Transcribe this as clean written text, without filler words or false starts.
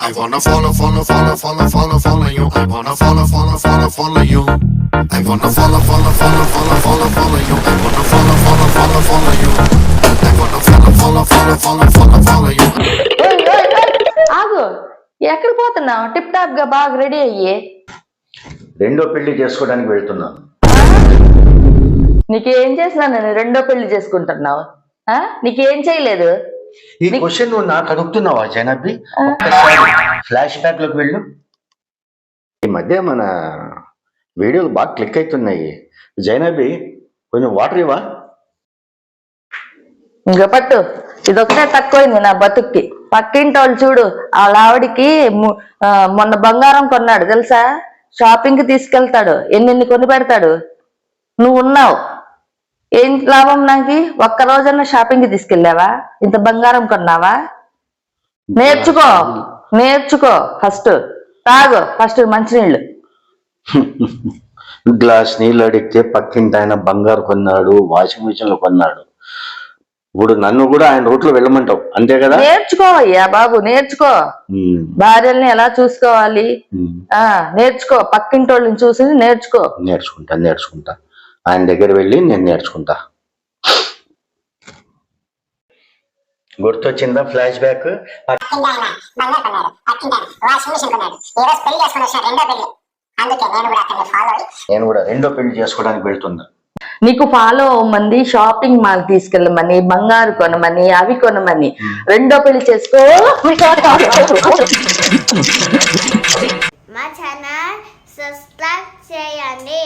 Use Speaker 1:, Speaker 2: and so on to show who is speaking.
Speaker 1: I wanna follow you. I wanna follow you. I wanna follow you. I wanna follow you. I wanna follow you.
Speaker 2: ఆగు, ఎక్కడికి పోతున్నావు? Tip top గా బాగా ready అయ్యి.
Speaker 3: రెండో పెళ్లి చేసుకోవడానికి వెళ్తున్నాను.
Speaker 2: నీకేం చేసినా నేను రెండో పెళ్లి చేసుకుంటున్నావు? నీకేం చేయలేదు.
Speaker 3: ఈ క్వశ్చన్ నువ్వు నాకు అడుగుతున్నావా జైనబి? ఫ్లాష్ బ్యాక్ లోకి వెళ్ళు. ఈ మధ్య మన వీడియోలు బాగా క్లిక్ అవుతున్నాయి. జైనబి కొంచెం వాటర్ ఇవ్వా?
Speaker 2: ఇంకా పట్టు, ఇదొకటే తక్కువైంది నా బతుక్కి. పక్కింటి వాళ్ళు చూడు, వాళ్ళ ఆవిడికి మొన్న బంగారం కొన్నాడు తెలుసా? షాపింగ్ కి తీసుకెళ్తాడు, ఎన్ని కొని పెడతాడు. నువ్వు ఉన్నావు, ఏం లాభం నాకు? ఒక్క రోజన్నా షాపింగ్ కి తీసుకెళ్ళావా? ఇంత బంగారం కొన్నావా? నేర్చుకో ఫస్ట్. తాగు ఫస్ట్ మంచినీళ్ళు.
Speaker 3: గ్లాస్ నీళ్ళు అడిగితే పక్కింటి ఆయన బంగారు కొన్నాడు, వాషింగ్ మిషన్ లో కొన్నాడు. ఇప్పుడు నన్ను కూడా ఆయన రూట్లో వెళ్ళమంటావు, అంతే కదా?
Speaker 2: నేర్చుకో అయ్యా బాబు, నేర్చుకో. భార్యల్ని ఎలా చూసుకోవాలి నేర్చుకో. పక్కింటి వాళ్ళని చూసి
Speaker 3: నేర్చుకుంటా. ఆయన దగ్గర వెళ్ళి నేను నేర్చుకుంటా. గుర్తొచ్చిందా ఫ్లాష్ బ్యాక్? నేను కూడా రెండో పెళ్లి చేసుకోవడానికి వెళ్తున్నా.
Speaker 2: నీకు ఫాలో అవ్వమంది, షాపింగ్ మాల్ తీసుకెళ్ళమని, బంగారు కొనమని, అవి కొనమని. రెండో పెళ్లి చేసుకో.
Speaker 4: మా ఛానల్ సబ్స్క్రైబ్ చేయండి.